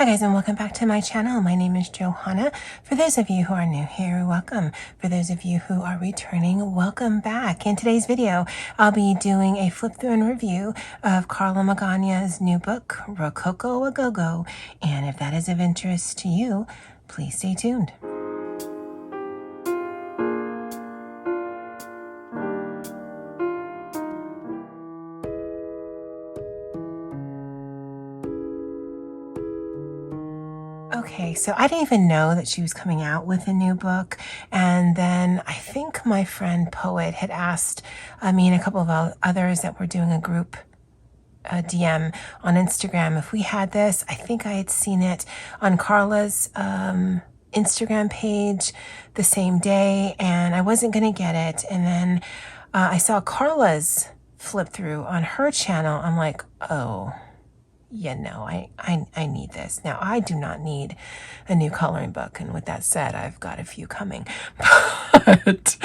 Hi guys, and welcome back to my channel. My name is Johanna. For those of you who are new here, welcome. For those of you who are returning, welcome back. In today's video, I'll be doing a flip through and review of Karla Magana's new book, Rococo A Gogo. And if that is of interest to you, please stay tuned. Okay, so I didn't even know that she was coming out with a new book. And then I think my friend Poet had asked me and a couple of others that were doing a group DM on Instagram if we had this. I think I had seen it on Karla's Instagram page the same day, and I wasn't going to get it. And then I saw Karla's flip through on her channel. I'm like, oh, yeah, no, I need this. Now, I do not need a new coloring book. And with that said, I've got a few coming. But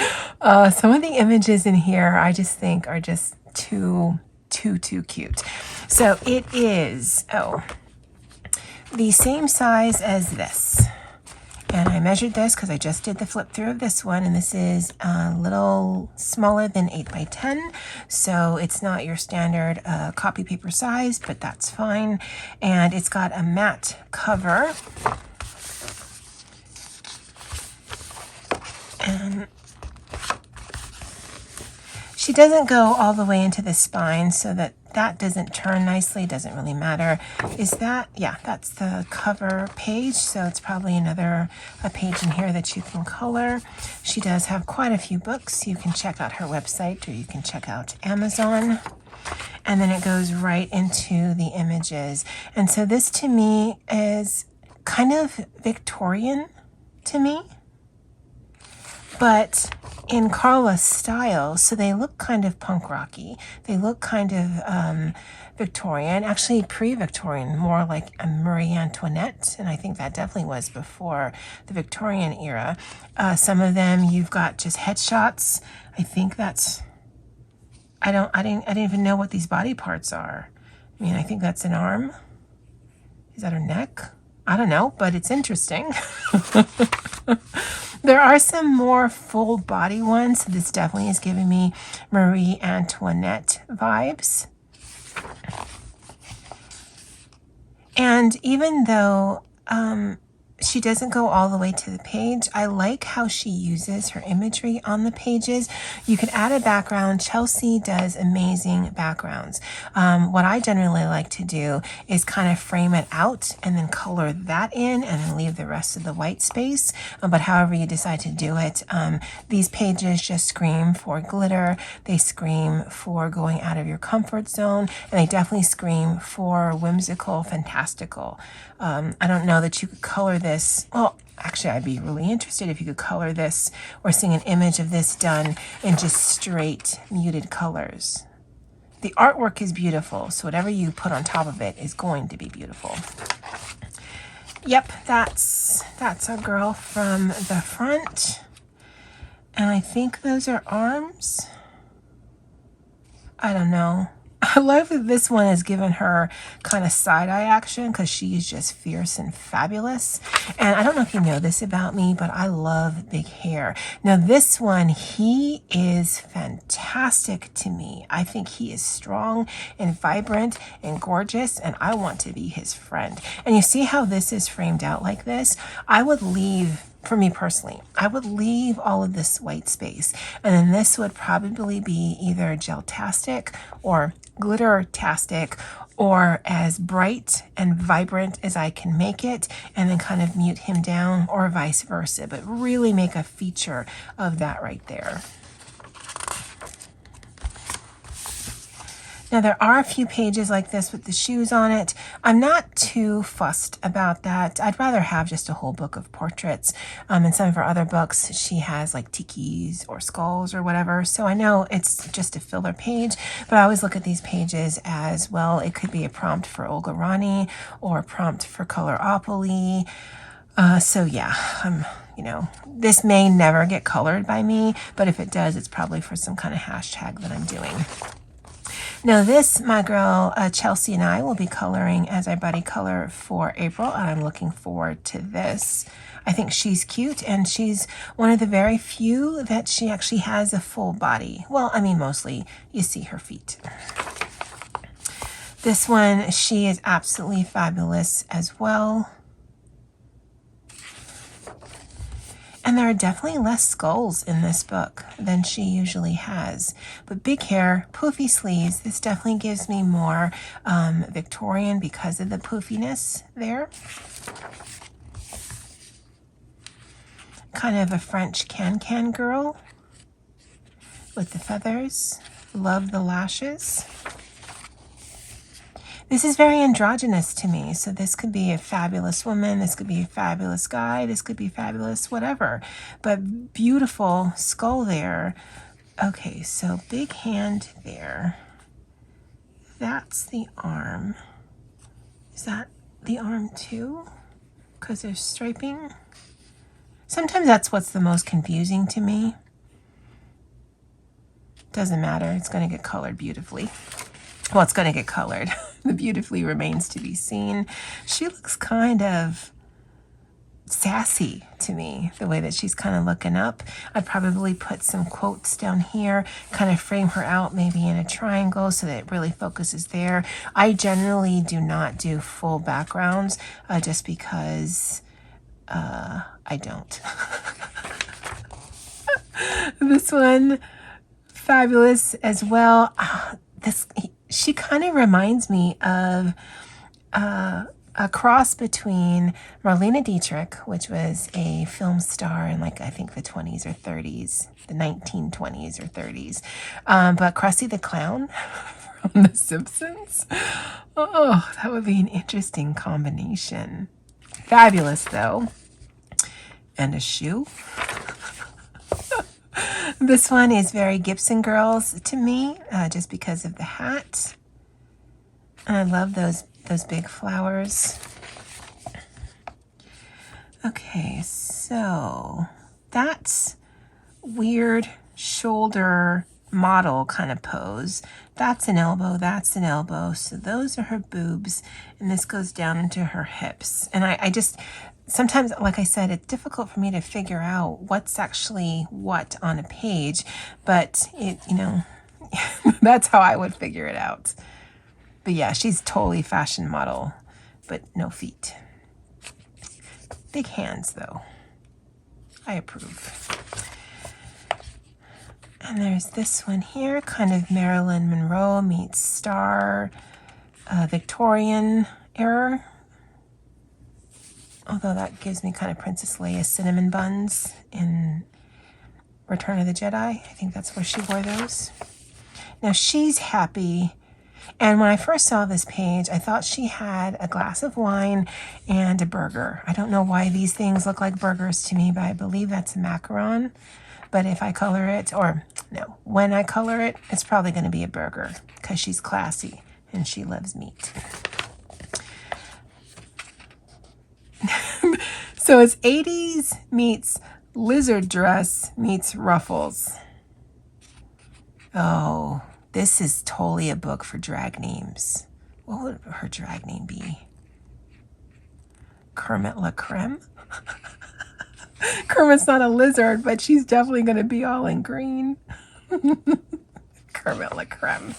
some of the images in here, I just think are just too cute. So it is, the same size as this. And I measured this because I just did the flip through of this one, and this is a little smaller than 8 by 10. So it's not your standard copy paper size, but that's fine. And it's got a matte cover. And she doesn't go all the way into the spine, so that doesn't turn nicely, doesn't really matter. Is that, yeah, that's the cover page. So it's probably a page in here that you can color. She does have quite a few books. You can check out her website, or you can check out Amazon. And then it goes right into the images. And so this to me is kind of Victorian to me, but in Karla's style. So they look kind of punk rocky. They look kind of Victorian, actually pre-Victorian, more like a Marie Antoinette. And I think that definitely was before the Victorian era. Some of them you've got just headshots. I think that's, I didn't even know what these body parts are. I mean, I think that's an arm. Is that her neck? I don't know, but it's interesting. There are some more full body ones. So this definitely is giving me Marie Antoinette vibes. And even though she doesn't go all the way to the page, I like how she uses her imagery on the pages. You can add a background. Chelsea does amazing backgrounds. What I generally like to do is kind of frame it out and then color that in and then leave the rest of the white space. But however you decide to do it, these pages just scream for glitter. They scream for going out of your comfort zone, and they definitely scream for whimsical, fantastical. I don't know that you could color this. Well, actually, I'd be really interested if you could color this or seeing an image of this done in just straight muted colors. The artwork is beautiful, so whatever you put on top of it is going to be beautiful. Yep, that's our girl from the front. And I think those are arms. I don't know. I love that this one has given her kind of side-eye action because she is just fierce and fabulous. And I don't know if you know this about me, but I love big hair. Now this one, he is fantastic to me. I think he is strong and vibrant and gorgeous, and I want to be his friend. And you see how this is framed out like this? I would leave, for me personally, I would leave all of this white space. And then this would probably be either gel-tastic or glitter-tastic, or as bright and vibrant as I can make it, and then kind of mute him down, or vice versa, but really make a feature of that right there. Now, there are a few pages like this with the shoes on it. I'm not too fussed about that. I'd rather have just a whole book of portraits. In some of her other books, she has like tikis or skulls or whatever. So I know it's just a filler page, but I always look at these pages as, well, it could be a prompt for Olga Rani or a prompt for Coloropoly. So yeah, this may never get colored by me, but if it does, it's probably for some kind of hashtag that I'm doing. Now this, my girl Chelsea and I will be coloring as our buddy color for April, and I'm looking forward to this. I think she's cute, and she's one of the very few that she actually has a full body. Well, I mean, mostly you see her feet. This one, she is absolutely fabulous as well. And there are definitely less skulls in this book than she usually has. But big hair, poofy sleeves, this definitely gives me more Victorian because of the poofiness there. Kind of a French can-can girl with the feathers. Love the lashes. This is very androgynous to me, so this could be a fabulous woman, this could be a fabulous guy, this could be fabulous whatever, but beautiful skull there. Okay, so big hand there. That's the arm. Is that the arm too? Because there's striping. Sometimes that's what's the most confusing to me. Doesn't matter, it's going to get colored beautifully. Well, it's going to get colored. The beautifully remains to be seen. She looks kind of sassy to me, the way that she's kind of looking up. I'd probably put some quotes down here, kind of frame her out maybe in a triangle so that it really focuses there. I generally do not do full backgrounds just because I don't. This one, fabulous as well. She kind of reminds me of a cross between Marlene Dietrich, which was a film star in like, I think the 20s or 30s, the 1920s or 30s. But Krusty the Clown from The Simpsons. Oh, that would be an interesting combination. Fabulous though. And a shoe. This one is very Gibson Girls to me, just because of the hat. And I love those big flowers. Okay, so that's weird shoulder model kind of pose. That's an elbow, that's an elbow. So those are her boobs, and this goes down into her hips. And I just, sometimes, like I said, it's difficult for me to figure out what's actually what on a page, but it, you know, that's how I would figure it out. But yeah, she's totally fashion model, but no feet. Big hands though. I approve. And there's this one here, kind of Marilyn Monroe meets Star, Victorian era. Although that gives me kind of Princess Leia cinnamon buns in Return of the Jedi. I think that's where she wore those. Now she's happy. And when I first saw this page, I thought she had a glass of wine and a burger. I don't know why these things look like burgers to me, but I believe that's a macaron. But if I color it, or no, when I color it, it's probably going to be a burger because she's classy and she loves meat. So it's 80s meets lizard dress meets ruffles. Oh, this is totally a book for drag names. What would her drag name be? Kermit La Creme? Kermit's not a lizard, but she's definitely going to be all in green. Kermit La Creme.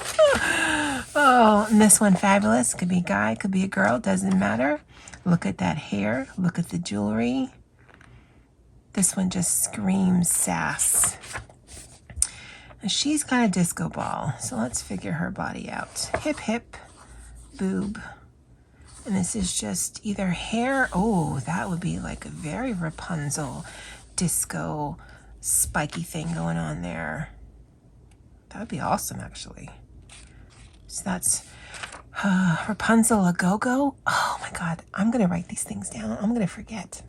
Oh, and this one fabulous. Could be a guy, could be a girl, doesn't matter. Look at that hair. Look at the jewelry. This one just screams sass. And she's got a disco ball, so let's figure her body out. Hip, hip, boob. And this is just either hair. Oh, that would be like a very Rapunzel disco spiky thing going on there. That would be awesome, actually. So that's Rapunzel A Gogo. Oh my God, I'm going to write these things down. I'm going to forget.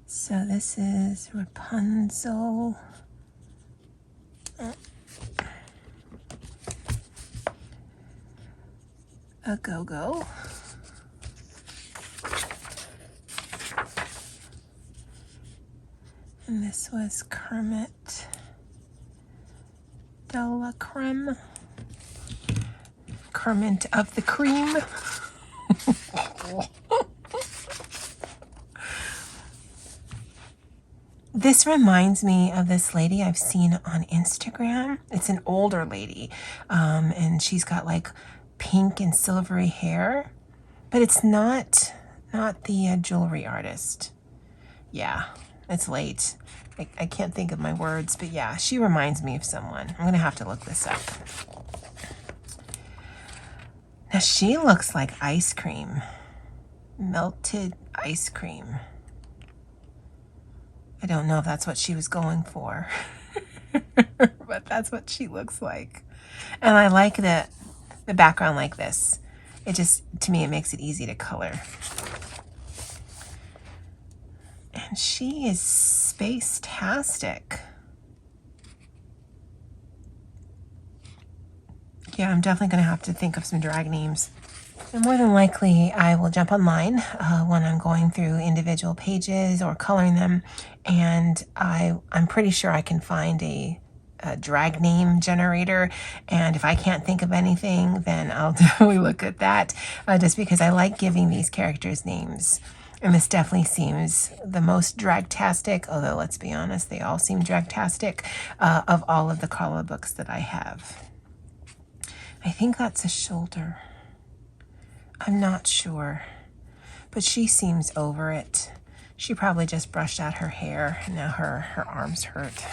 So this is Rapunzel A Gogo. And this was Kermit de la creme. Crement of the cream. This reminds me of this lady I've seen on Instagram. It's an older lady, and she's got like pink and silvery hair, but it's not the jewelry artist. Yeah, it's late. I can't think of my words, but yeah, she reminds me of someone. I'm gonna have to look this up. Now she looks like ice cream, melted ice cream. I don't know if that's what she was going for, but that's what she looks like. And I like the background like this. It just, to me, it makes it easy to color. And she is space-tastic. Yeah, I'm definitely going to have to think of some drag names. And more than likely, I will jump online when I'm going through individual pages or coloring them, and I'm pretty sure I can find a drag name generator, and if I can't think of anything, then I'll definitely look at that, just because I like giving these characters names. And this definitely seems the most drag-tastic, although let's be honest, they all seem drag-tastic, of all of the Karla books that I have. I think that's a shoulder. I'm not sure, but she seems over it. She probably just brushed out her hair, and now her arms hurt.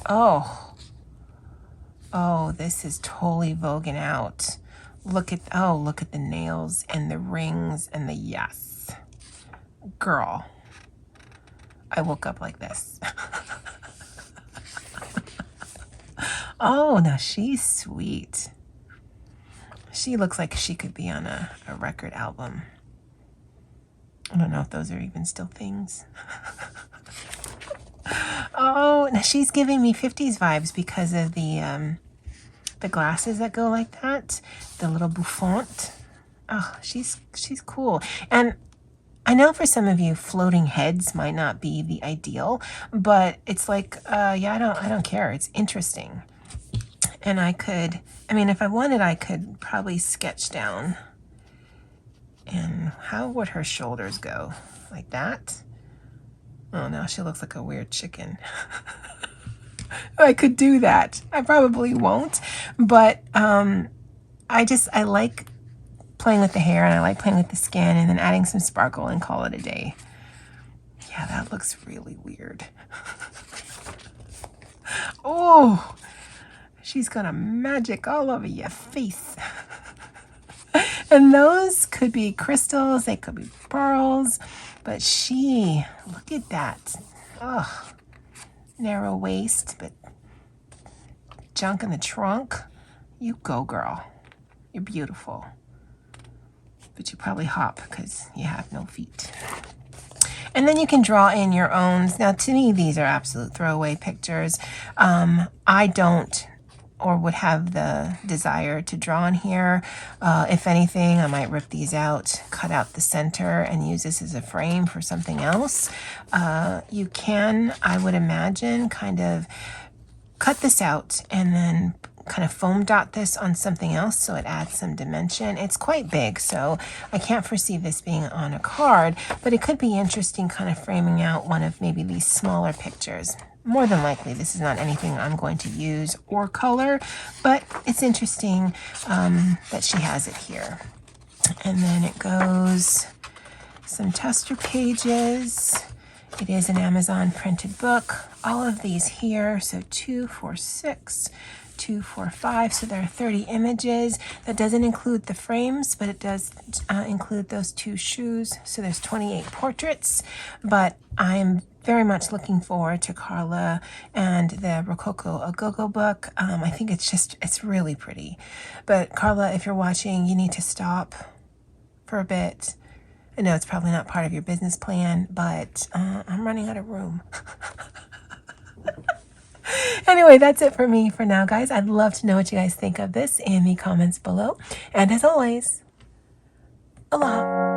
Oh, this is totally voguing out. Look at the nails and the rings and the yes. Girl, I woke up like this. Oh, now she's sweet. She looks like she could be on a record album. I don't know if those are even still things. Oh, now she's giving me 50s vibes because of the glasses that go like that. The little bouffant. Oh, she's cool. And I know for some of you, floating heads might not be the ideal, but it's like, yeah, I don't care. It's interesting. And if I wanted, I could probably sketch down. And how would her shoulders go? Like that? Oh, now she looks like a weird chicken. I could do that. I probably won't. But I like playing with the hair, and I like playing with the skin, and then adding some sparkle and call it a day. Yeah, that looks really weird. Oh, she's gonna magic all over your face. And those could be crystals, they could be pearls, but look at that. Oh, narrow waist, but junk in the trunk. You go, girl. You're beautiful. But you probably hop because you have no feet. And then you can draw in your own. Now, to me, these are absolute throwaway pictures. I don't or would have the desire to draw in here. If anything, I might rip these out, cut out the center, and use this as a frame for something else. You can, I would imagine, kind of cut this out and then kind of foam dot this on something else so it adds some dimension. It's quite big, so I can't foresee this being on a card, but it could be interesting kind of framing out one of maybe these smaller pictures. More than likely, this is not anything I'm going to use or color, but it's interesting that she has it here. And then it goes some tester pages. It is an Amazon printed book. All of these here, so 2, 4, 6, 2, 4, 5. So there are 30 images. That doesn't include the frames, but it does include those 2 shoes. So there's 28 portraits, but I'm very much looking forward to Karla and the Rococo A Gogo book. I think it's really pretty. But Karla, if you're watching, you need to stop for a bit. I know it's probably not part of your business plan, but I'm running out of room. Anyway, that's it for me for now, guys. I'd love to know what you guys think of this in the comments below. And as always, aloha.